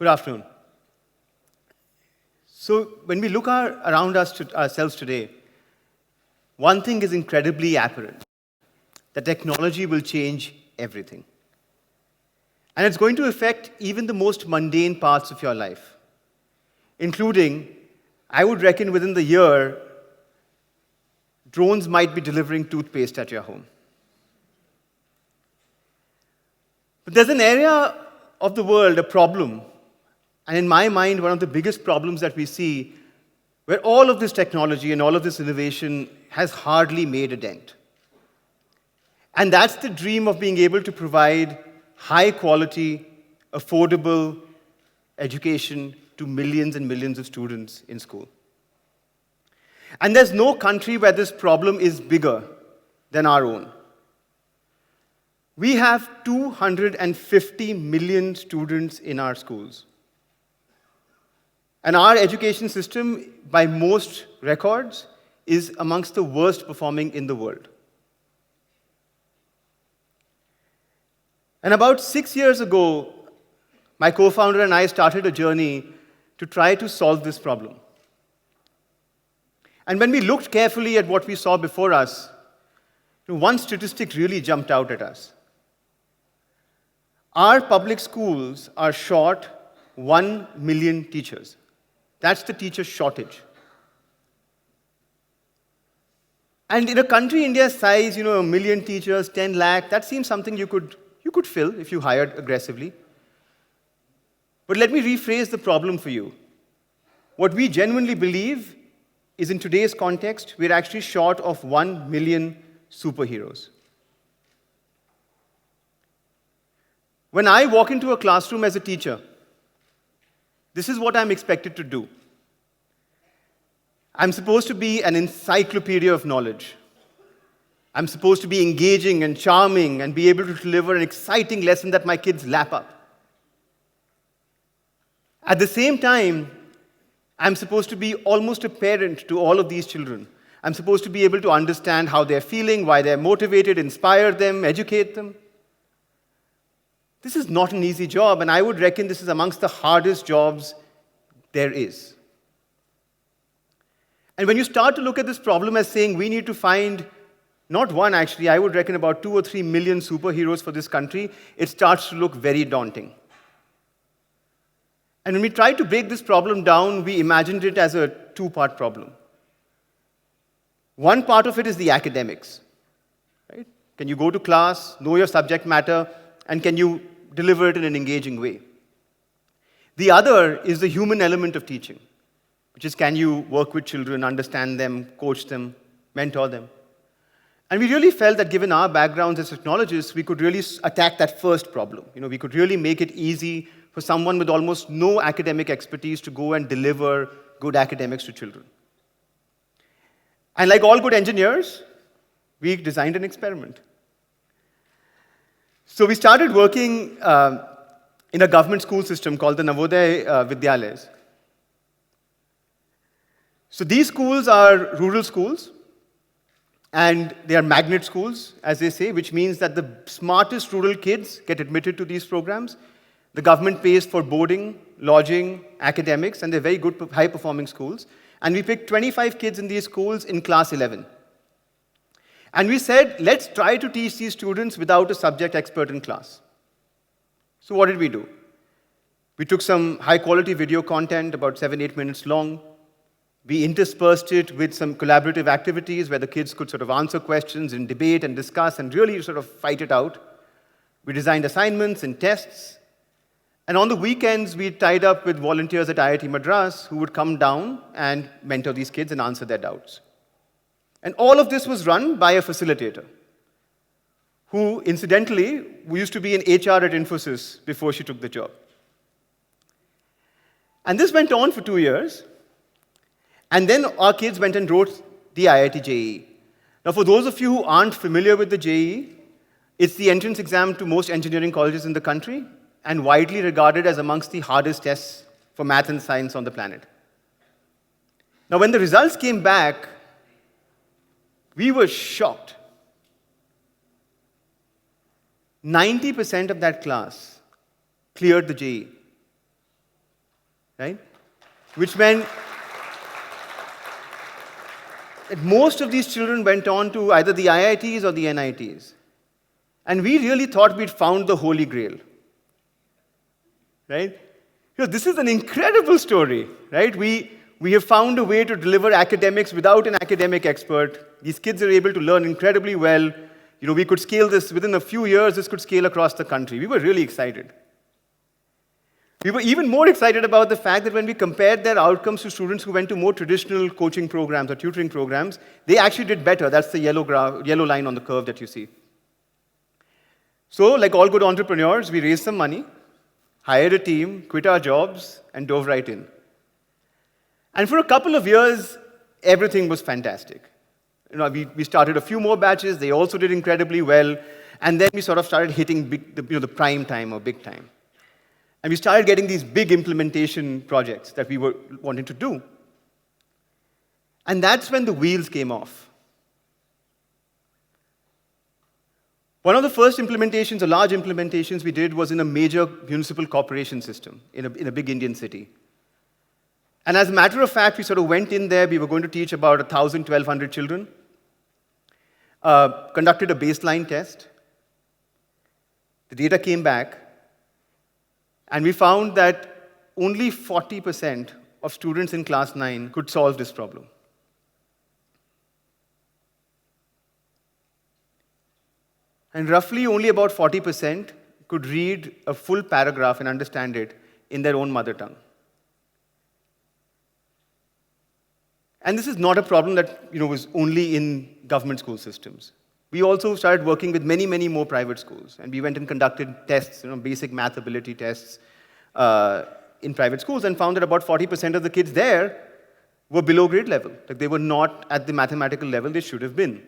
Good afternoon. So when we look around ourselves today, one thing is incredibly apparent, that technology will change everything. And it's going to affect even the most mundane parts of your life, including, I would reckon within the year, drones might be delivering toothpaste at your home. But there's an area of the world, a problem, and in my mind, one of the biggest problems that we see, where all of this technology and all of this innovation has hardly made a dent. And that's the dream of being able to provide high-quality, affordable education to millions and millions of students in school. And there's no country where this problem is bigger than our own. We have 250 million students in our schools. And our education system, by most records, is amongst the worst performing in the world. And about 6 years ago, my co-founder and I started a journey to try to solve this problem. And when we looked carefully at what we saw before us, one statistic really jumped out at us. Our public schools are short 1 million teachers. That's the teacher shortage. And in a country India's size, 1 million teachers, 10 lakh, that seems something you could fill if you hired aggressively. But let me rephrase the problem for you. What we genuinely believe is in today's context, we're actually short of 1 million superheroes. When I walk into a classroom as a teacher, this is what I'm expected to do. I'm supposed to be an encyclopedia of knowledge. I'm supposed to be engaging and charming and be able to deliver an exciting lesson that my kids lap up. At the same time, I'm supposed to be almost a parent to all of these children. I'm supposed to be able to understand how they're feeling, why they're motivated, inspire them, educate them. This is not an easy job, and I would reckon this is amongst the hardest jobs there is. And when you start to look at this problem as saying we need to find, not one actually, I would reckon about 2 or 3 million superheroes for this country, it starts to look very daunting. And when we tried to break this problem down, we imagined it as a two-part problem. One part of it is the academics. Right? Can you go to class, know your subject matter, and can you deliver it in an engaging way? The other is the human element of teaching, which is can you work with children, understand them, coach them, mentor them? And we really felt that given our backgrounds as technologists, we could really attack that first problem. We could really make it easy for someone with almost no academic expertise to go and deliver good academics to children. And like all good engineers, we designed an experiment. So we started working in a government school system called the Navodaya Vidyalayas. So these schools are rural schools, and they are magnet schools, as they say, which means that the smartest rural kids get admitted to these programs. The government pays for boarding, lodging, academics, and they're very good, high-performing schools. And we picked 25 kids in these schools in class 11. And we said, let's try to teach these students without a subject expert in class. So what did we do? We took some high-quality video content, about 7-8 minutes long. We interspersed it with some collaborative activities where the kids could sort of answer questions and debate and discuss and really sort of fight it out. We designed assignments and tests. And on the weekends, we tied up with volunteers at IIT Madras who would come down and mentor these kids and answer their doubts. And all of this was run by a facilitator who, incidentally, used to be in HR at Infosys before she took the job. And this went on for 2 years. And then our kids went and wrote the IIT JEE. Now, for those of you who aren't familiar with the JEE, it's the entrance exam to most engineering colleges in the country and widely regarded as amongst the hardest tests for math and science on the planet. Now, when the results came back, we were shocked. 90% of that class cleared the JEE. right? Which meant that most of these children went on to either the IITs or the NITs. And we really thought we'd found the Holy Grail, right? This is an incredible story, right? We have found a way to deliver academics without an academic expert. These kids are able to learn incredibly well. We could scale this within a few years. This could scale across the country. We were really excited. We were even more excited about the fact that when we compared their outcomes to students who went to more traditional coaching programs or tutoring programs, they actually did better. That's the yellow line on the curve that you see. So, like all good entrepreneurs, we raised some money, hired a team, quit our jobs, and dove right in. And for a couple of years, everything was fantastic. We started a few more batches. They also did incredibly well. And then we sort of started hitting the prime time or big time. And we started getting these big implementation projects that we were wanting to do. And that's when the wheels came off. One of the first implementations, or large implementations we did, was in a major municipal corporation system in a big Indian city. And as a matter of fact, we sort of went in there. We were going to teach about 1,000, 1,200 children, conducted a baseline test. The data came back, and we found that only 40% of students in class 9 could solve this problem. And roughly only about 40% could read a full paragraph and understand it in their own mother tongue. And this is not a problem that was only in government school systems. We also started working with many, many more private schools. And we went and conducted tests, basic math ability tests in private schools, and found that about 40% of the kids there were below grade level. Like, they were not at the mathematical level they should have been.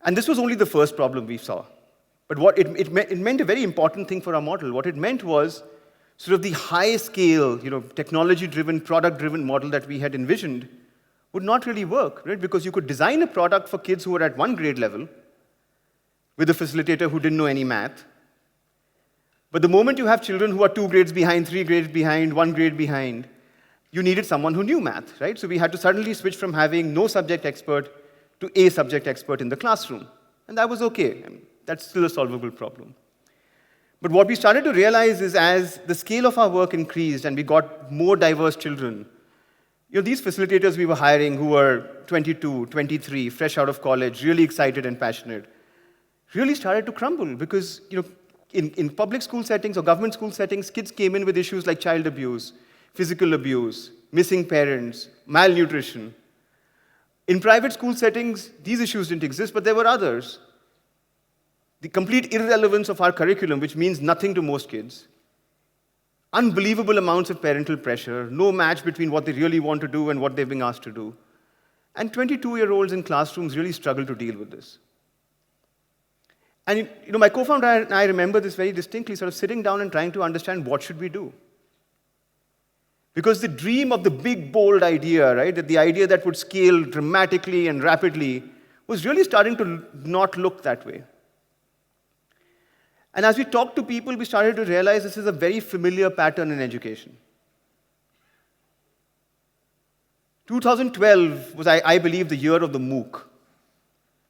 And this was only the first problem we saw. But what it meant a very important thing for our model. What it meant was sort of the high-scale, technology-driven, product-driven model that we had envisioned would not really work, right? Because you could design a product for kids who are at one grade level with a facilitator who didn't know any math. But the moment you have children who are 2 grades behind, 3 grades behind, 1 grade behind, you needed someone who knew math, right? So we had to suddenly switch from having no subject expert to a subject expert in the classroom. And that was okay. That's still a solvable problem. But what we started to realize is, as the scale of our work increased and we got more diverse children, these facilitators we were hiring who were 22, 23, fresh out of college, really excited and passionate, really started to crumble because, in public school settings or government school settings, kids came in with issues like child abuse, physical abuse, missing parents, malnutrition. In private school settings, these issues didn't exist, but there were others. The complete irrelevance of our curriculum, which means nothing to most kids. Unbelievable amounts of parental pressure, no match between what they really want to do and what they're being asked to do. And 22-year-olds in classrooms really struggle to deal with this. And my co-founder and I remember this very distinctly, sort of sitting down and trying to understand what should we do. Because the dream of the big, bold idea, right, that the idea that would scale dramatically and rapidly was really starting to not look that way. And as we talked to people, we started to realize this is a very familiar pattern in education. 2012 was, I believe, the year of the MOOC.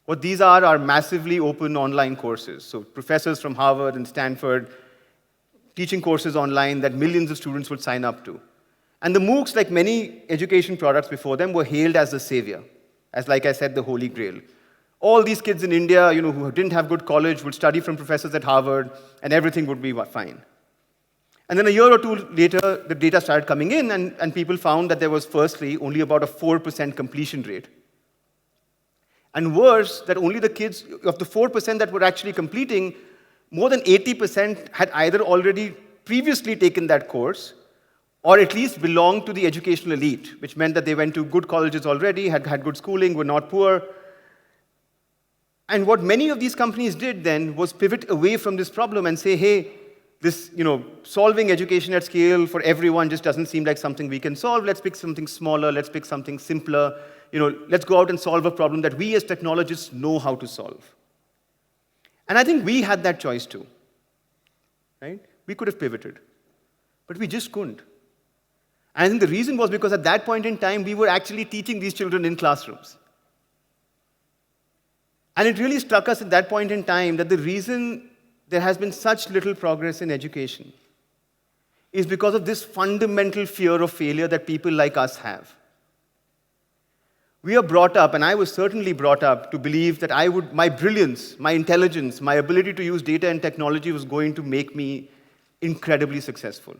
What these are massively open online courses. So professors from Harvard and Stanford teaching courses online that millions of students would sign up to. And the MOOCs, like many education products before them, were hailed as the savior, as, like I said, the Holy Grail. All these kids in India, who didn't have good college, would study from professors at Harvard, and everything would be fine. And then a year or two later, the data started coming in, and people found that there was, firstly, only about a 4% completion rate. And worse, that only the kids, of the 4% that were actually completing, more than 80% had either already previously taken that course, or at least belonged to the educational elite, which meant that they went to good colleges already, had good schooling, were not poor. And what many of these companies did then was pivot away from this problem and say, hey, this, solving education at scale for everyone just doesn't seem like something we can solve. Let's pick something smaller. Let's pick something simpler. Let's go out and solve a problem that we as technologists know how to solve. And I think we had that choice too, right? We could have pivoted. But we just couldn't. And I think the reason was because at that point in time, we were actually teaching these children in classrooms. And it really struck us at that point in time that the reason there has been such little progress in education is because of this fundamental fear of failure that people like us have. We are brought up, and I was certainly brought up, to believe that my brilliance, my intelligence, my ability to use data and technology was going to make me incredibly successful.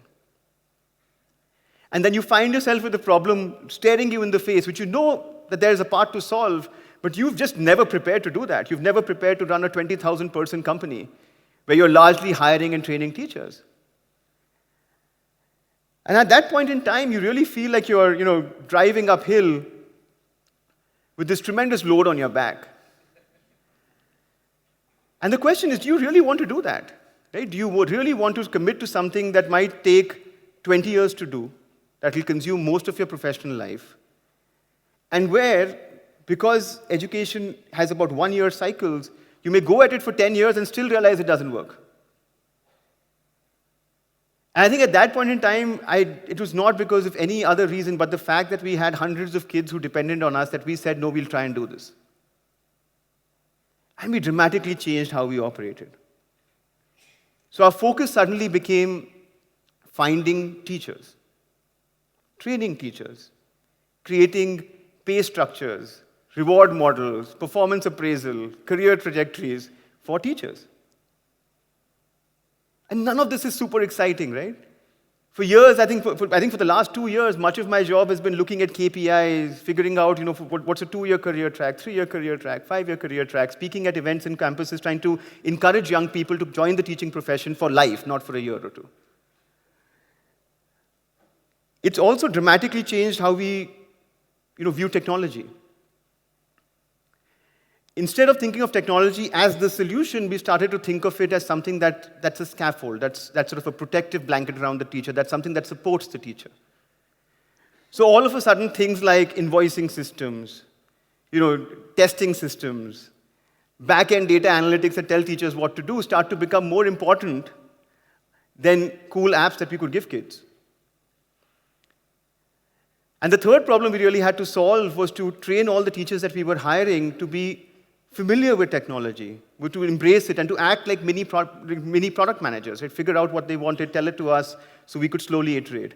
And then you find yourself with a problem staring you in the face, which you know that there is a part to solve, but you've just never prepared to do that. You've never prepared to run a 20,000-person company where you're largely hiring and training teachers. And at that point in time, you really feel like you're, driving uphill with this tremendous load on your back. And the question is, do you really want to do that? Right? Do you really want to commit to something that might take 20 years to do, that will consume most of your professional life, and where, because education has about 1-year cycles, you may go at it for 10 years and still realize it doesn't work? And I think at that point in time, it was not because of any other reason but the fact that we had hundreds of kids who depended on us that we said, no, we'll try and do this. And we dramatically changed how we operated. So our focus suddenly became finding teachers, training teachers, creating pay structures, reward models, performance appraisal, career trajectories for teachers. And none of this is super exciting, right? For years, I think for the last 2 years, much of my job has been looking at KPIs, figuring out, what's a 2-year career track, 3-year career track, 5-year career track, speaking at events and campuses, trying to encourage young people to join the teaching profession for life, not for a year or two. It's also dramatically changed how we, view technology. Instead of thinking of technology as the solution, we started to think of it as something that's a scaffold, that's sort of a protective blanket around the teacher, that's something that supports the teacher. So all of a sudden, things like invoicing systems, testing systems, back-end data analytics that tell teachers what to do start to become more important than cool apps that we could give kids. And the third problem we really had to solve was to train all the teachers that we were hiring to be familiar with technology, to embrace it, and to act like mini product managers, right? Figure out what they wanted, tell it to us, so we could slowly iterate.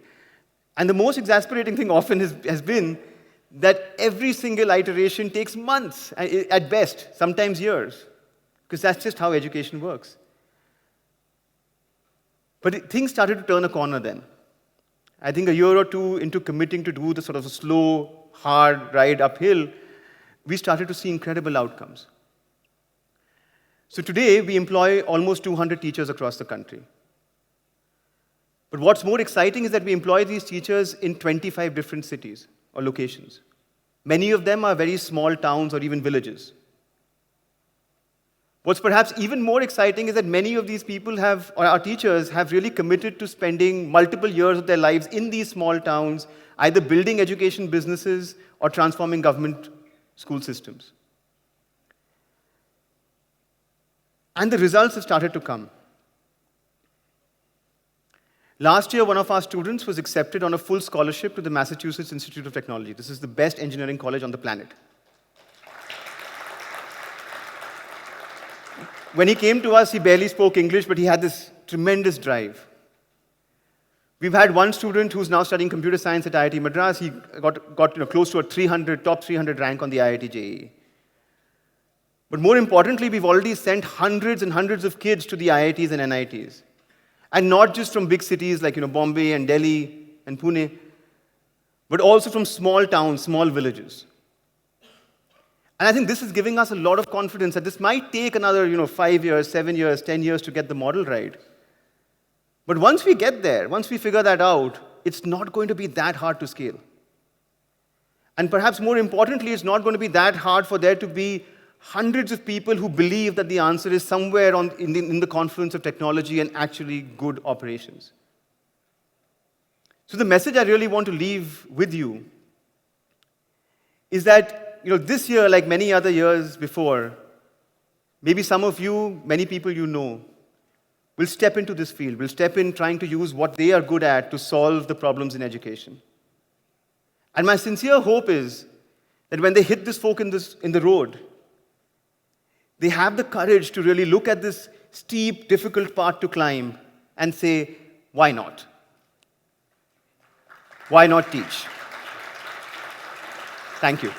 And the most exasperating thing often has been that every single iteration takes months, at best, sometimes years, because that's just how education works. But things started to turn a corner then. I think a year or two into committing to do the sort of a slow, hard ride uphill, we started to see incredible outcomes. So today, we employ almost 200 teachers across the country. But what's more exciting is that we employ these teachers in 25 different cities or locations. Many of them are very small towns or even villages. What's perhaps even more exciting is that many of these people our teachers have really committed to spending multiple years of their lives in these small towns, either building education businesses or transforming government school systems. And the results have started to come. Last year, one of our students was accepted on a full scholarship to the Massachusetts Institute of Technology. This is the best engineering college on the planet. When he came to us, he barely spoke English, but he had this tremendous drive. We've had one student who's now studying computer science at IIT Madras. He got close to a top 300 rank on the IIT JEE. But more importantly, we've already sent hundreds and hundreds of kids to the IITs and NITs. And not just from big cities like Bombay and Delhi and Pune, but also from small towns, small villages. And I think this is giving us a lot of confidence that this might take another 5 years, 7 years, 10 years to get the model right. But once we get there, once we figure that out, it's not going to be that hard to scale. And perhaps more importantly, it's not going to be that hard for there to be hundreds of people who believe that the answer is somewhere in the confluence of technology and actually good operations. So the message I really want to leave with you is that this year, like many other years before, maybe some of you, many people you know, will step into this field, will step in trying to use what they are good at to solve the problems in education. And my sincere hope is that when they hit this fork in the road, they have the courage to really look at this steep, difficult path to climb and say, why not? Why not teach? Thank you.